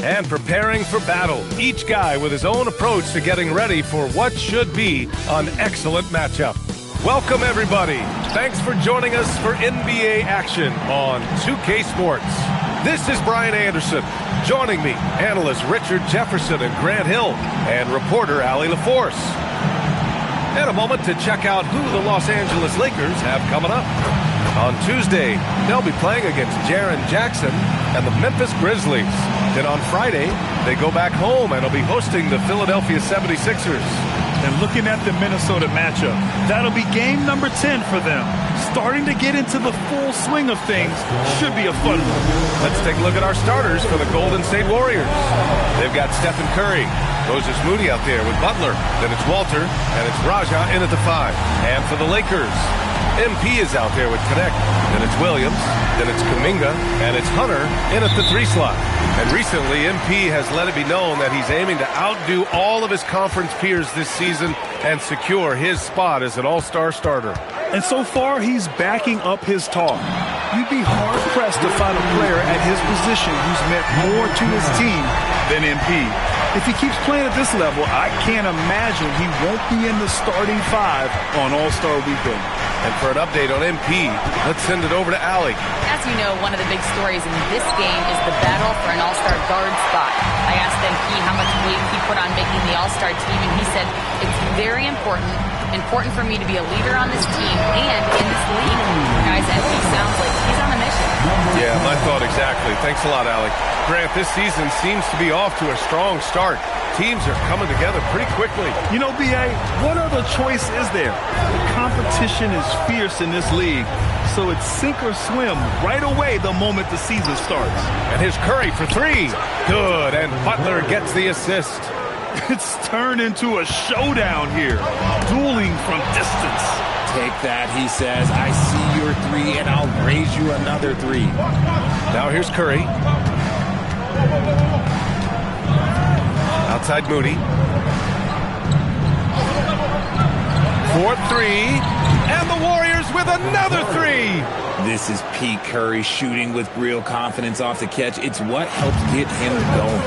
And preparing for battle, each guy with his own approach to getting ready for what should be an excellent matchup. Welcome, everybody. Thanks for joining us for NBA action on 2K Sports. This is Brian Anderson. Joining me, analysts Richard Jefferson and Grant Hill, and reporter Allie LaForce. And a moment to check out who the Los Angeles Lakers have coming up. On Tuesday, they'll be playing against Jaren Jackson and the Memphis Grizzlies. Then on Friday, they go back home and will be hosting the Philadelphia 76ers. And looking at the Minnesota matchup, that'll be game number 10 for them. Starting to get into the full swing of things. Should be a fun one. Let's take a look at our starters for the Golden State Warriors. They've got Stephen Curry, Moses Moody out there with Butler. Then it's Walter, and it's Raja in at the 5. And for the Lakers, MP is out there with Connect. Then it's Williams, then it's Kuminga, and it's Hunter in at the 3 slot. And recently, MP has let it be known that he's aiming to outdo all of his conference peers this season and secure his spot as an all-star starter. And so far, he's backing up his talk. You'd be hard-pressed to find a player at his position who's meant more to his team than MP. If he keeps playing at this level, I can't imagine he won't be in the starting 5 on All-Star Weekend. And for an update on MP, let's send it over to Allie. As you know, one of the big stories in this game is the battle for an All-Star guard spot. I asked MP how much weight he put on making the All-Star team, and he said, it's very important for me to be a leader on this team and in this league. Guys, MP sounds like he's on a mission. Yeah, my thought exactly. Thanks a lot, Allie. Grant, this season seems to be off to a strong start. Teams are coming together pretty quickly. You know, B.A., what other choice is there? The competition is fierce in this league, so it's sink or swim right away the moment the season starts. And here's Curry for 3. Good, and Butler gets the assist. It's turned into a showdown here, dueling from distance. Take that, he says. I see your 3, and I'll raise you another 3. Now here's Curry. Outside Moody. 4-3. And the Warriors with another 3. This is Pete Curry shooting with real confidence off the catch. It's what helps get him going.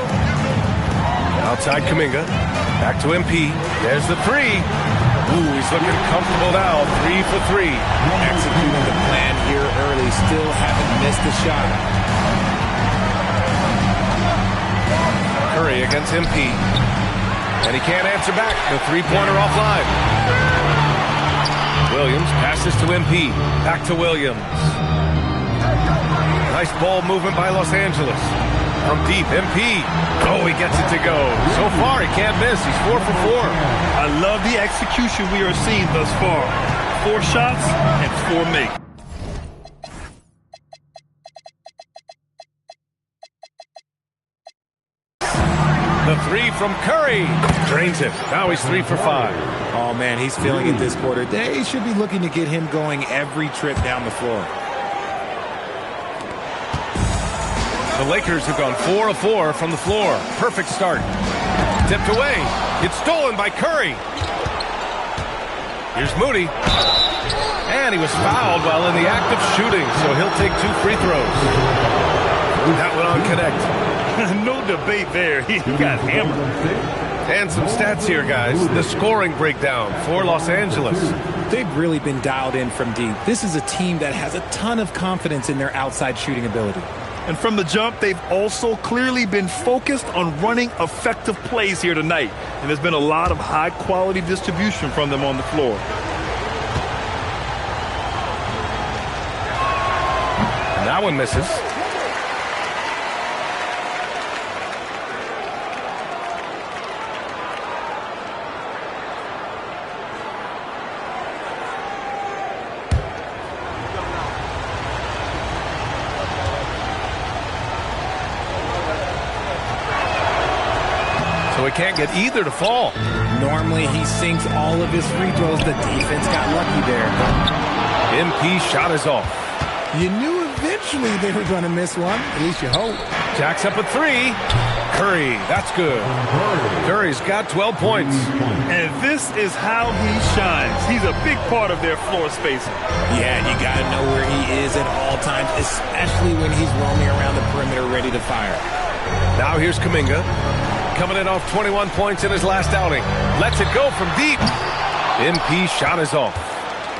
Outside Kuminga. Back to MP. There's the 3. Ooh, he's looking comfortable now. 3 for 3. Executing the plan here early. Still haven't missed a shot. Curry against MP. And he can't answer back. The 3-pointer offline. Williams passes to MP. Back to Williams. Nice ball movement by Los Angeles. From deep, MP. Oh, he gets it to go. So far, he can't miss. He's 4 for 4. I love the execution we are seeing thus far. 4 shots and 4 make. The 3 from Curry. Drains it. Now he's 3 for 5. Oh, man, he's feeling it this quarter. They should be looking to get him going every trip down the floor. The Lakers have gone 4 of 4 from the floor. Perfect start. Tipped away. It's stolen by Curry. Here's Moody. And he was fouled while in the act of shooting, so he'll take 2 free throws. That one on Connect. No debate there. He got hammered. And some stats here, guys. The scoring breakdown for Los Angeles. They've really been dialed in from deep. This is a team that has a ton of confidence in their outside shooting ability. And from the jump, they've also clearly been focused on running effective plays here tonight. And there's been a lot of high-quality distribution from them on the floor. And that one misses. So he he can't get either to fall. Normally, he sinks all of his free throws. The defense got lucky there. MP shot is off. You knew eventually they were going to miss one. At least you hope. Jacks up a three. Curry, that's good. Curry's got 12 points. And this is how he shines. He's a big part of their floor spacing. Yeah, you got to know where he is at all times, especially when he's roaming around the perimeter ready to fire. Now here's Kuminga. Coming in off 21 points in his last outing. Lets it go from deep. MP shot is off.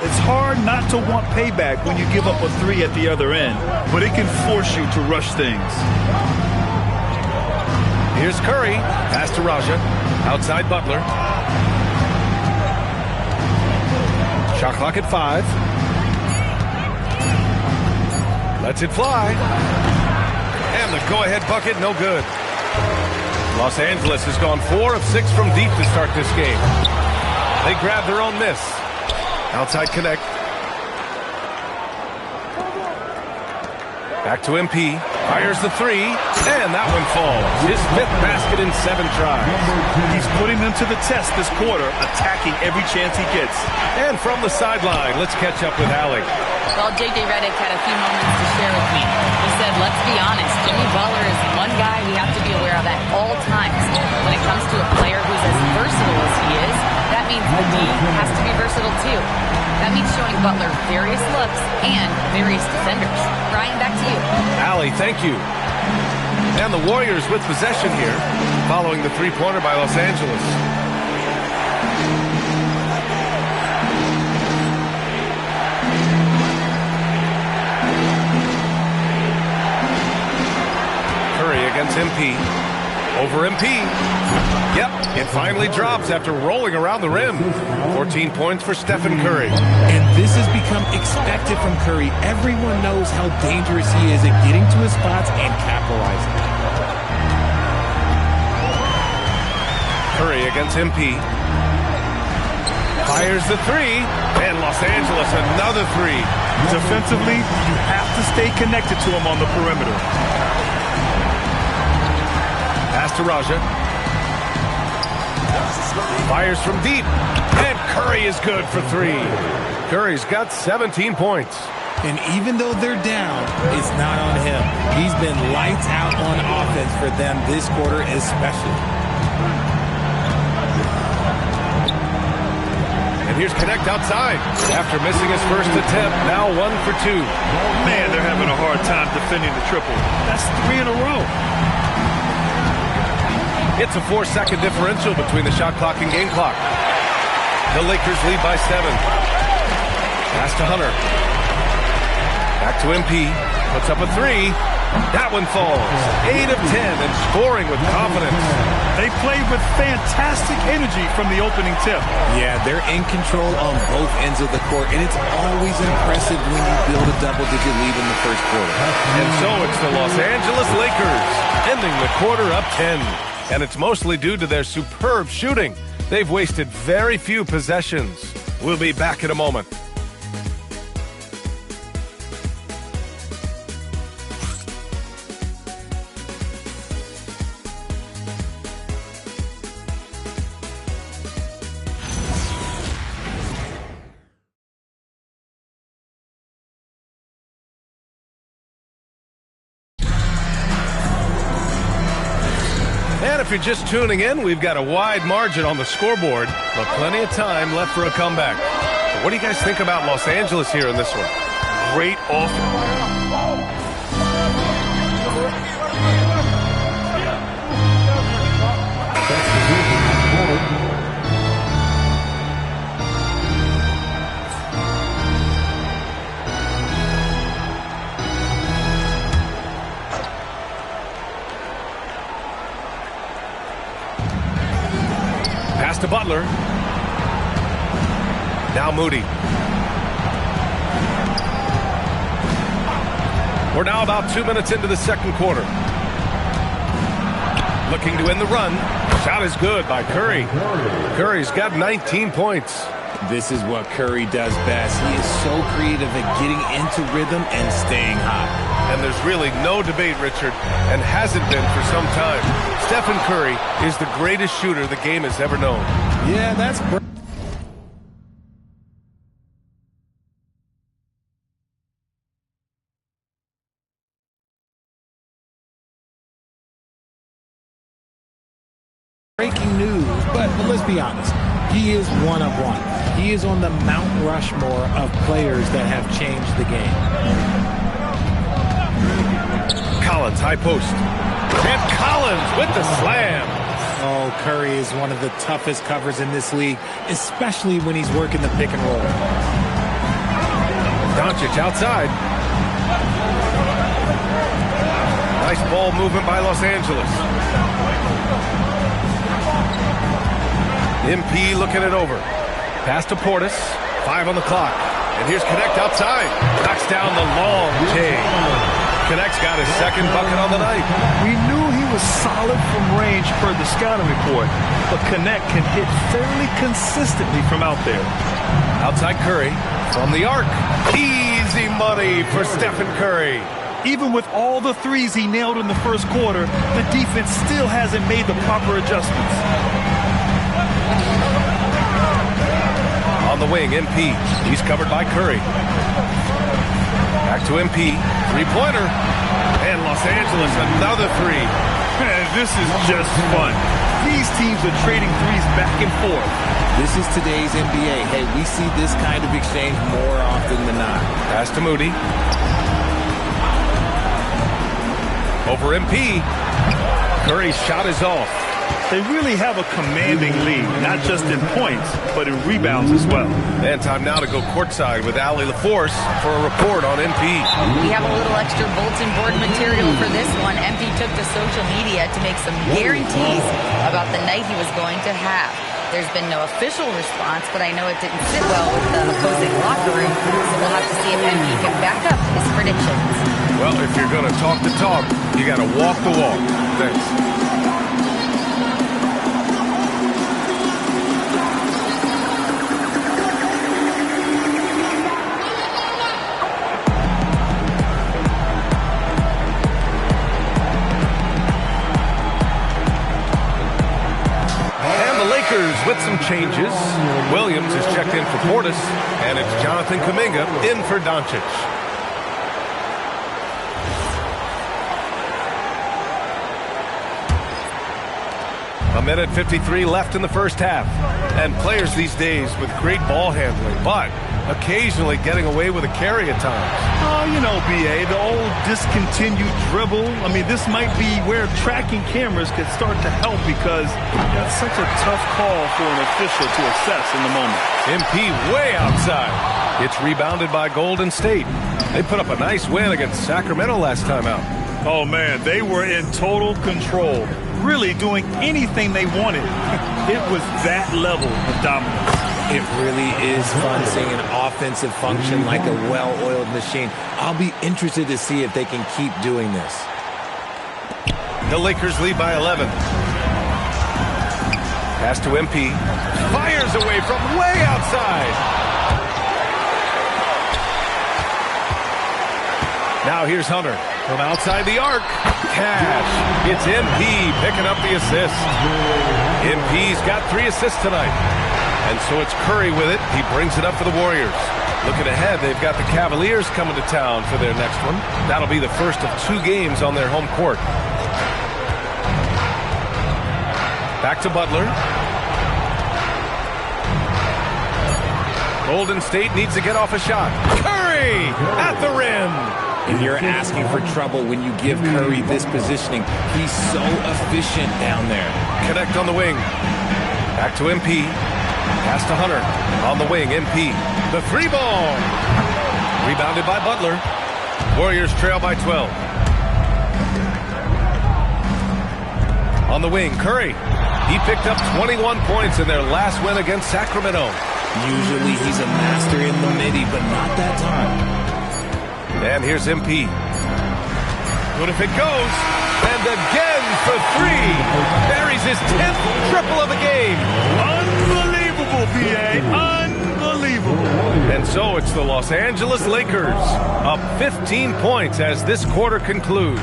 It's hard not to want payback when you give up a three at the other end, but it can force you to rush things. Here's Curry. Pass to Raja. Outside Butler. Shot clock at 5. Lets it fly. And the go-ahead bucket, no good. Los Angeles has gone 4 of 6 from deep to start this game. They grab their own miss. Outside connect. Back to MP. Fires the three. And that one falls. His 5th basket in 7 tries. He's putting them to the test this quarter, attacking every chance he gets. And from the sideline, let's catch up with Allie. Well, J.J. Redick had a few moments to share with me. He said, let's be honest, Jimmy Butler is one guy we have to be aware of at all times. When it comes to a player who's as versatile as he is, that means the D has to be versatile too. That means showing Butler various looks and various defenders. Brian, back to you. Allie, thank you. And the Warriors with possession here, following the three-pointer by Los Angeles. Curry against MP. Over MP. Yep, it finally drops after rolling around the rim. 14 points for Stephen Curry. And this has become expected from Curry. Everyone knows how dangerous he is at getting to his spots and capitalizing. Curry against MP. Fires the three. And Los Angeles another three. Defensively, you have to stay connected to him on the perimeter. Pass to Raja. Fires from deep. And Curry is good for 3. Curry's got 17 points. And even though they're down, it's not on him. He's been lights out on offense for them this quarter especially. And here's Connect outside. After missing his first attempt, now 1 for 2. Man, they're having a hard time defending the triple. That's 3 in a row. It's a 4-second differential between the shot clock and game clock. The Lakers lead by 7. Pass to Hunter. Back to MP. Puts up a 3. That one falls. 8 of 10 and scoring with confidence. They played with fantastic energy from the opening tip. Yeah, they're in control on both ends of the court, and it's always impressive when you build a double-digit lead in the first quarter. And so it's the Los Angeles Lakers ending the quarter up 10. And it's mostly due to their superb shooting. They've wasted very few possessions. We'll be back in a moment. And if you're just tuning in, we've got a wide margin on the scoreboard, but plenty of time left for a comeback. But what do you guys think about Los Angeles here in this one? Great offense. To Butler. Now Moody. We're now about 2 minutes into the second quarter. Looking to end the run. Shot is good by Curry. Curry's got 19 points. This is what Curry does best. He is so creative at getting into rhythm and staying hot. And there's really no debate, Richard, and hasn't been for some time. Stephen Curry is the greatest shooter the game has ever known. Yeah, that's breaking news, but let's be honest. He is one of one. He is on the Mount Rushmore of players that have changed the game. Collins, high post. And Collins with the slam. Oh, Curry is one of the toughest covers in this league, especially when he's working the pick and roll. Doncic outside. Nice ball movement by Los Angeles. MP looking it over. Pass to Portis. 5 on the clock. And here's Connect outside. Knocks down the long J. Connect's got his second bucket on the night. We knew he was solid from range per the scouting report, but Connect can hit fairly consistently from out there. Outside Curry from the arc. Easy money for Stephen Curry. Even with all the threes he nailed in the first quarter, the defense still hasn't made the proper adjustments. On the wing, MP. He's covered by Curry. Back to MP. Three-pointer. And Los Angeles, another three. Man, this is just fun. These teams are trading threes back and forth. This is today's NBA. Hey, we see this kind of exchange more often than not. Pass to Moody. Over MP. Curry's shot is off. They really have a commanding lead, not just in points, but in rebounds as well. And time now to go courtside with Allie LaForce for a report on MP. We have a little extra bulletin board material for this one. MP took to social media to make some guarantees about the night he was going to have. There's been no official response, but I know it didn't sit well with the opposing locker room, so we'll have to see if MP can back up his predictions. Well, if you're going to talk the talk, you got to walk the walk. Thanks. With some changes, Williams is checked in for Portis, and it's Jonathan Kuminga in for Doncic. A minute 53 left in the first half, and players these days with great ball handling, but occasionally getting away with a carry at times. Oh, you know, B.A., the old discontinued dribble. I mean, this might be where tracking cameras could start to help because that's such a tough call for an official to assess in the moment. MP way outside. It's rebounded by Golden State. They put up a nice win against Sacramento last time out. Oh, man, they were in total control, really doing anything they wanted. It was that level of dominance. It really is fun seeing an offensive function like a well-oiled machine. I'll be interested to see if they can keep doing this. The Lakers lead by 11. Pass to MP. Fires away from way outside. Now here's Hunter from outside the arc. Cash. It's MP picking up the assist. MP's got 3 assists tonight. And so it's Curry with it. He brings it up for the Warriors. Looking ahead, they've got the Cavaliers coming to town for their next one. That'll be the first of 2 games on their home court. Back to Butler. Golden State needs to get off a shot. Curry at the rim. And you're asking for trouble when you give Curry this positioning. He's so efficient down there. Connect on the wing. Back to MP. Pass to Hunter. On the wing, MP. The 3 ball. Rebounded by Butler. Warriors trail by 12. On the wing, Curry. He picked up 21 points in their last win against Sacramento. Usually he's a master in the midi, but not that time. And here's MP. What if it goes? And again for 3. Buries his 10th triple of the game. Unbelievable, B.A. Unbelievable. And so it's the Los Angeles Lakers up 15 points as this quarter concludes.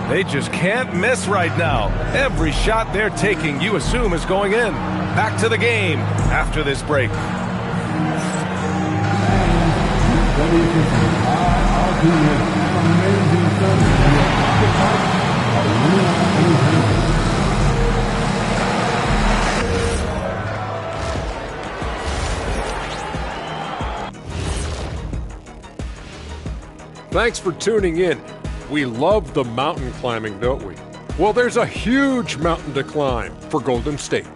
They just can't miss right now. Every shot they're taking, you assume, is going in. Back to the game after this break. Thanks for tuning in. We love the mountain climbing, don't we? Well, there's a huge mountain to climb for Golden State.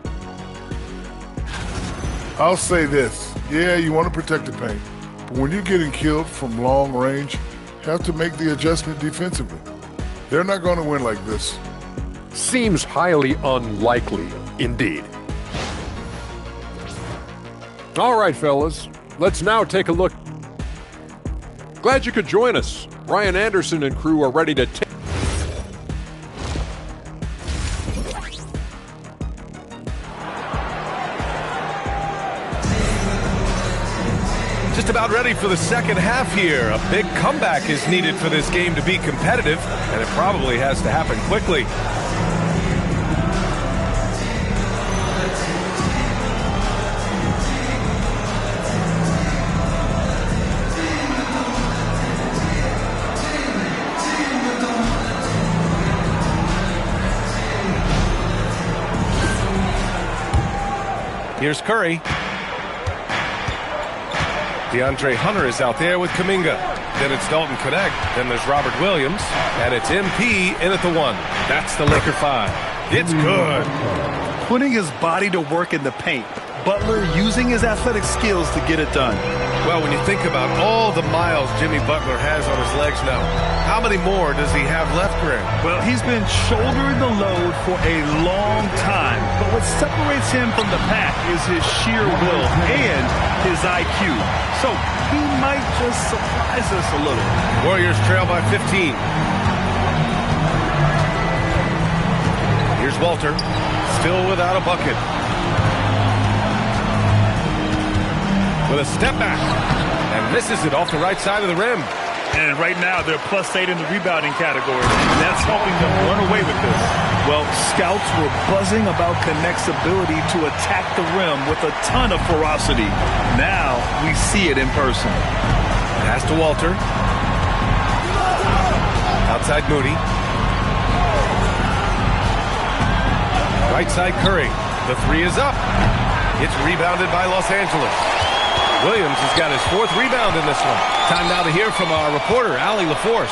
I'll say this. Yeah, you want to protect the paint. But when you're getting killed from long range, you have to make the adjustment defensively. They're not going to win like this. Seems highly unlikely, indeed. All right, fellas, let's now take a look. Glad you could join us. Ryan Anderson and crew are ready to take. Just about ready for the second half here. A big comeback is needed for this game to be competitive, and it probably has to happen quickly. Here's Curry. DeAndre Hunter is out there with Kuminga. Then it's Dalton Connect. Then there's Robert Williams. And it's MP in at the 1. That's the Laker 5. It's good. Putting his body to work in the paint. Butler using his athletic skills to get it done. Well, when you think about all the miles Jimmy Butler has on his legs now, how many more does he have left, Graham? Well, he's been shouldering the load for a long time. But what separates him from the pack is his sheer will and his IQ. So he might just surprise us a little. Warriors trail by 15. Here's Walter, still without a bucket. With a step back, and misses it off the right side of the rim. And right now, they're +8 in the rebounding category. And that's helping them run away with this. Well, scouts were buzzing about Connect's ability to attack the rim with a ton of ferocity. Now, we see it in person. Pass to Walter. Outside Moody. Right side Curry. The 3 is up. It's rebounded by Los Angeles. Williams has got his 4th rebound in this one. Time now to hear from our reporter, Allie LaForce.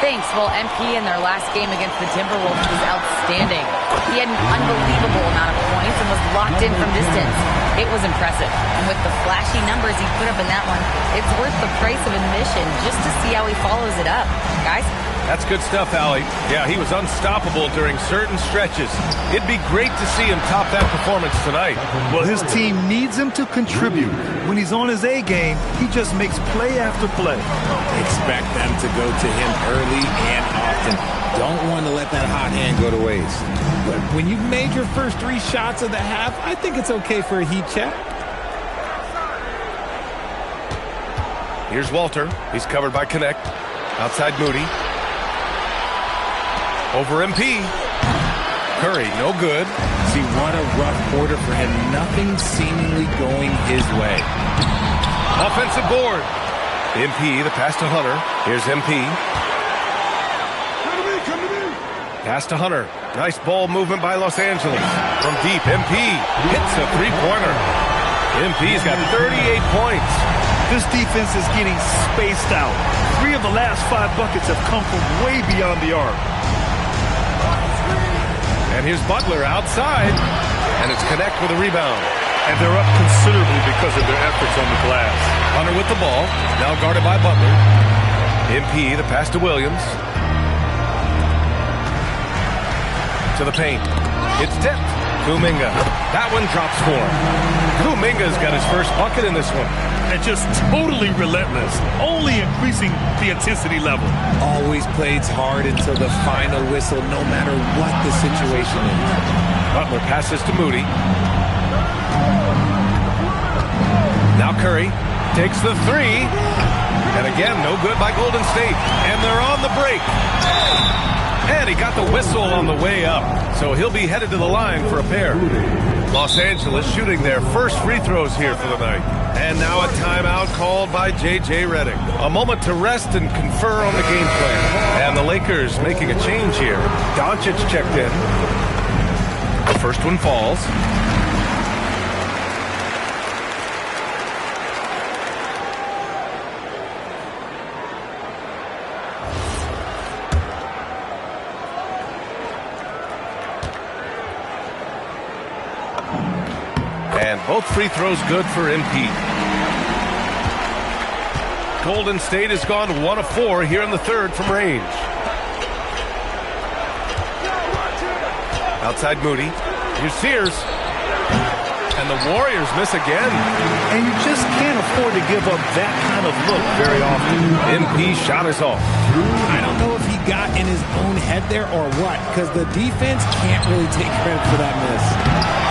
Thanks. Well, MP in their last game against the Timberwolves was outstanding. He had an unbelievable amount of points and was locked in from distance. It was impressive. And with the flashy numbers he put up in that one, it's worth the price of admission just to see how he follows it up. Guys? That's good stuff, Allie. Yeah, he was unstoppable during certain stretches. It'd be great to see him top that performance tonight. Well, his team needs him to contribute. When he's on his A game, he just makes play after play. Expect them to go to him early and often. Don't want to let that hot hand go to waste. But when you've made your first 3 shots of the half, I think it's okay for a heat check. Here's Walter. He's covered by Connect. Outside Moody. Over MP. Curry, no good. See, what a rough quarter for him. Nothing seemingly going his way. Offensive board. MP, the pass to Hunter. Here's MP. Pass to Hunter. Nice ball movement by Los Angeles. From deep, MP hits a 3-pointer. MP's got 38 points. This defense is getting spaced out. 3 of the last 5 buckets have come from way beyond the arc. And here's Butler outside. And it's Connect with a rebound. And they're up considerably because of their efforts on the glass. Hunter with the ball. Now guarded by Butler. MP, the pass to Williams. To the paint. It's tipped. Kuminga. That one drops for him. Kuminga's got his first bucket in this one. And just totally relentless, only increasing the intensity level. Always plays hard until the final whistle, no matter what the situation is. Butler passes to Moody. Now Curry. takes the three. And again, no good by Golden State. And they're on the break. And he got the whistle on the way up. So he'll be headed to the line for a pair. Los Angeles shooting their first free throws here for the night. And now a timeout called by J.J. Redick. A moment to rest and confer on the game plan. And the Lakers making a change here. Doncic checked in. The first one falls. And both free throws good for MP. Golden State has gone 1 of 4 here in the third from range. Outside Moody. Here's Sears. And the Warriors miss again. And you just can't afford to give up that kind of look very often. MP shot is off. I don't know if he got in his own head there or what, because the defense can't really take credit for that miss.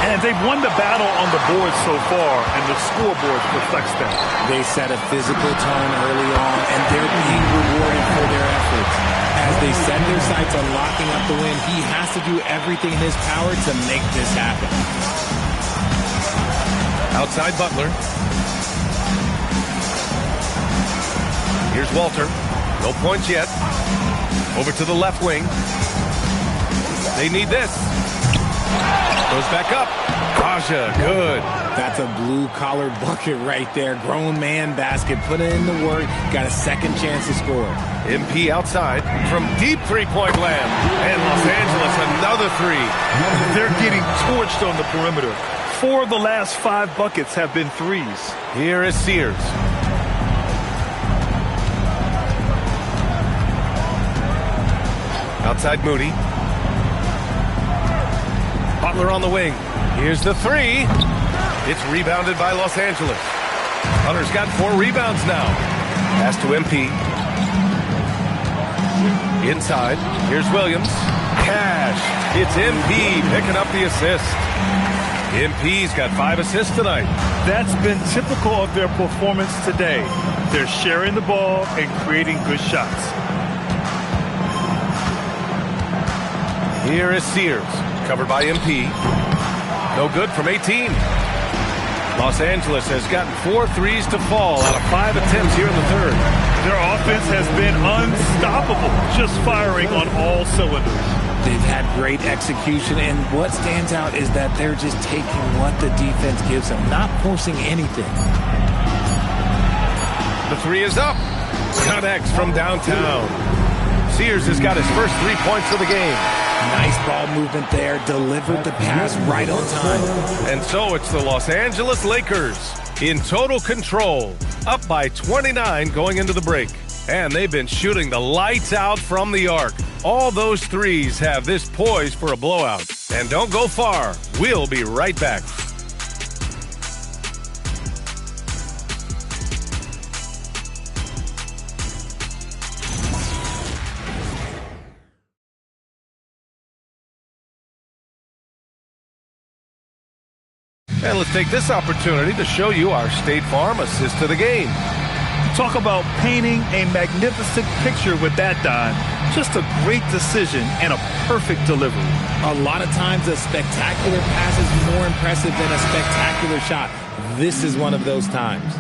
And they've won the battle on the board so far, and the scoreboard reflects that. They set a physical tone early on, and they're being rewarded for their efforts. As they set their sights on locking up the win, he has to do everything in his power to make this happen. Outside Butler. Here's Walter. No points yet. Over to the left wing. They need this. Goes back up. Raja, good. That's a blue-collar bucket right there. Grown man basket. Put in the work. Got a second chance to score. MP outside from deep three-point land. And Los Angeles, another three. They're getting torched on the perimeter. 4 of the last 5 buckets have been threes. Here is Sears. Outside Moody. Butler on the wing. Here's the three. It's rebounded by Los Angeles. Hunter's got 4 rebounds now. Pass to MP. Inside. Here's Williams. Cash. It's MP picking up the assist. MP's got 5 assists tonight. That's been typical of their performance today. They're sharing the ball and creating good shots. Here is Sears. Covered by MP. No good from 18. Los Angeles has gotten 4 threes to fall out of 5 attempts here in the third. Their offense has been unstoppable, just firing on all cylinders. They've had great execution, and what stands out is that they're just taking what the defense gives them, not forcing anything. The three is up. Connects from downtown. Sears has got his first 3 points of the game. Nice ball movement there. Delivered the pass right on time. And so it's the Los Angeles Lakers in total control, up by 29 going into the break. And they've been shooting the lights out from the arc. All those threes have this poised for a blowout. And don't go far. We'll be right back. And let's take this opportunity to show you our State Farm assist to the game. Talk about painting a magnificent picture with that dime. Just a great decision and a perfect delivery. A lot of times a spectacular pass is more impressive than a spectacular shot. This is one of those times.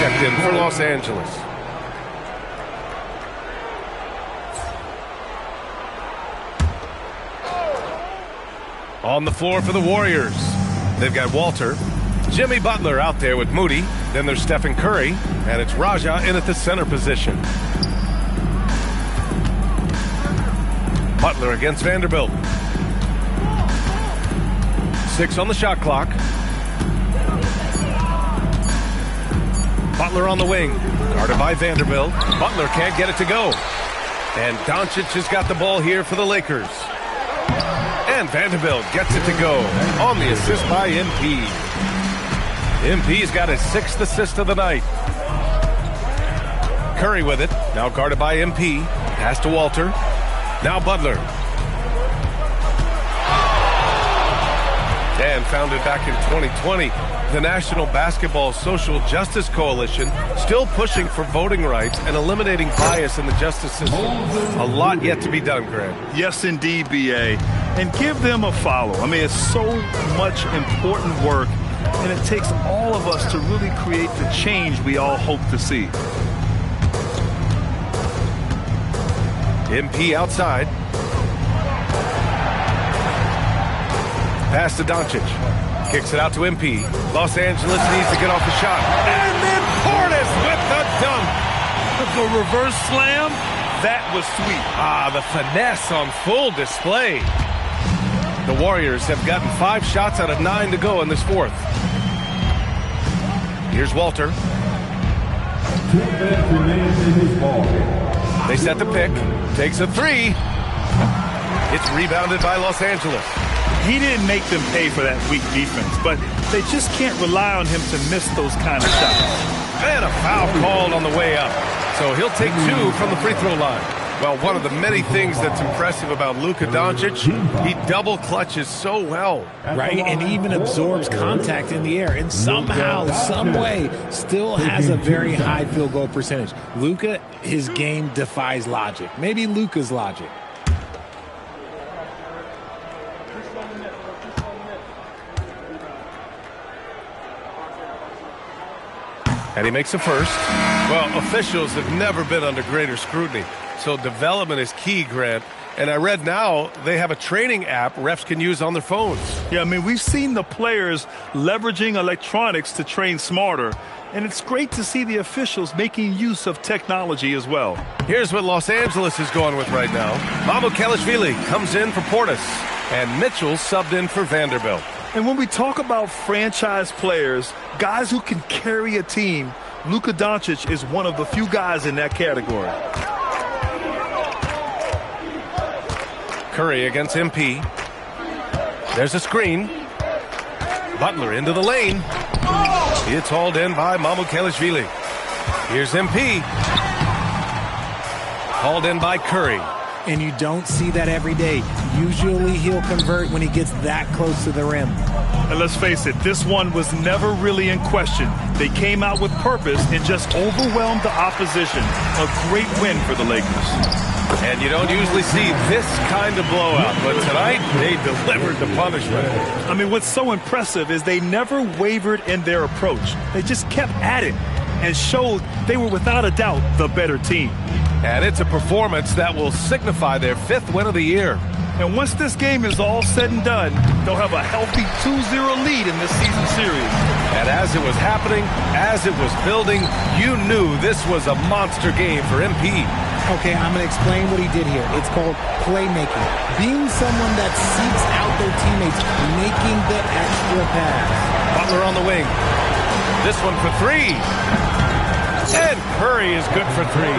Checked in for Los Angeles. On the floor for the Warriors. They've got Walter. Jimmy Butler out there with Moody. Then there's Stephen Curry. And it's Raja in at the center position. Butler against Vanderbilt. 6 on the shot clock. Butler on the wing. Guarded by Vanderbilt. Butler can't get it to go. And Doncic has got the ball here for the Lakers. And Vanderbilt gets it to go on the assist by MP. MP's got his 6th assist of the night. Curry with it. Now guarded by MP. Pass to Walter. Now Butler. And founded back in 2020, the National Basketball Social Justice Coalition still pushing for voting rights and eliminating bias in the justice system. A lot yet to be done, Grant. Yes, indeed, B.A. And give them a follow. I mean, it's so much important work, and it takes all of us to really create the change we all hope to see. MP outside. Pass to Doncic. Kicks it out to MP. Los Angeles needs to get off the shot. And then Portis with the dunk. The reverse slam, that was sweet. Ah, the finesse on full display. The Warriors have gotten 5 shots out of 9 to go in this fourth. Here's Walter. They set the pick. Takes a 3. It's rebounded by Los Angeles. He didn't make them pay for that weak defense, but they just can't rely on him to miss those kind of shots. And a foul called on the way up. So he'll take 2 from the free throw line. Well, one of the many things that's impressive about Luka Doncic, he double clutches so well. Right, and even absorbs contact in the air, and somehow, some way, still has a very high field goal percentage. Luka, his game defies logic. Maybe Luka's logic. And he makes a first. Well, officials have never been under greater scrutiny. So development is key, Grant. And I read now they have a training app refs can use on their phones. Yeah, I mean, we've seen the players leveraging electronics to train smarter. And it's great to see the officials making use of technology as well. Here's what Los Angeles is going with right now. MyCAREER comes in for Portis. And Mitchell subbed in for Vanderbilt. And when we talk about franchise players, guys who can carry a team, Luka Doncic is one of the few guys in that category. Curry against MP. There's a screen. Butler into the lane. It's hauled in by MyCAREER. Here's MP. Hauled in by Curry. And you don't see that every day. Usually he'll convert when he gets that close to the rim. And let's face it, this one was never really in question. They came out with purpose and just overwhelmed the opposition. A great win for the Lakers. And you don't usually see this kind of blowout, but tonight they delivered the punishment. I mean, what's so impressive is they never wavered in their approach. They just kept at it and showed they were without a doubt the better team. And it's a performance that will signify their 5th win of the year. And once this game is all said and done, they'll have a healthy 2-0 lead in this season series. And as it was happening, as it was building, you knew this was a monster game for MP. Okay, I'm going to explain what he did here. It's called playmaking. Being someone that seeks out their teammates, making the extra pass. Butler on the wing. This one for 3. And Curry is good for 3.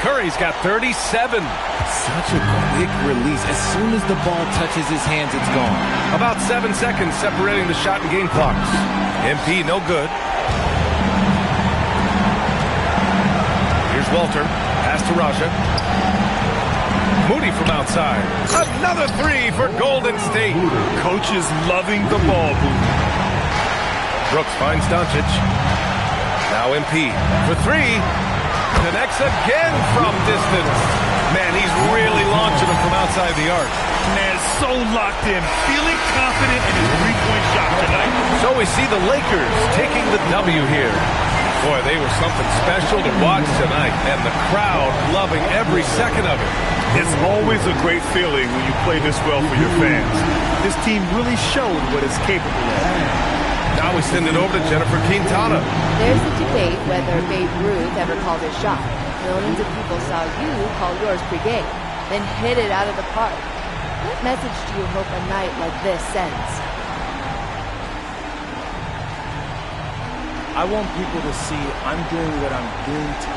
Curry's got 37. Such a quick release. As soon as the ball touches his hands, it's gone. About 7 seconds separating the shot and game clocks. MP no good. Here's Walter. Pass to Raja. Moody from outside. Another 3 for Golden State. Coach is loving the ball movement. Brooks finds Doncic. Now MP for 3. Connects again from distance. Man, he's really launching them from outside the arc. Man, so locked in, feeling confident in his three-point shot tonight. So we see the Lakers taking the W here. Boy, they were something special to watch tonight, and the crowd loving every second of it. It's always a great feeling when you play this well for your fans. This team really showed what it's capable of. Now we send it over to Jennifer Quintana. There's a debate whether Babe Ruth ever called his shot. Millions of people saw you call yours pregame, then hit it out of the park. What message do you hope a night like this sends? I want people to see I'm doing what I'm doing to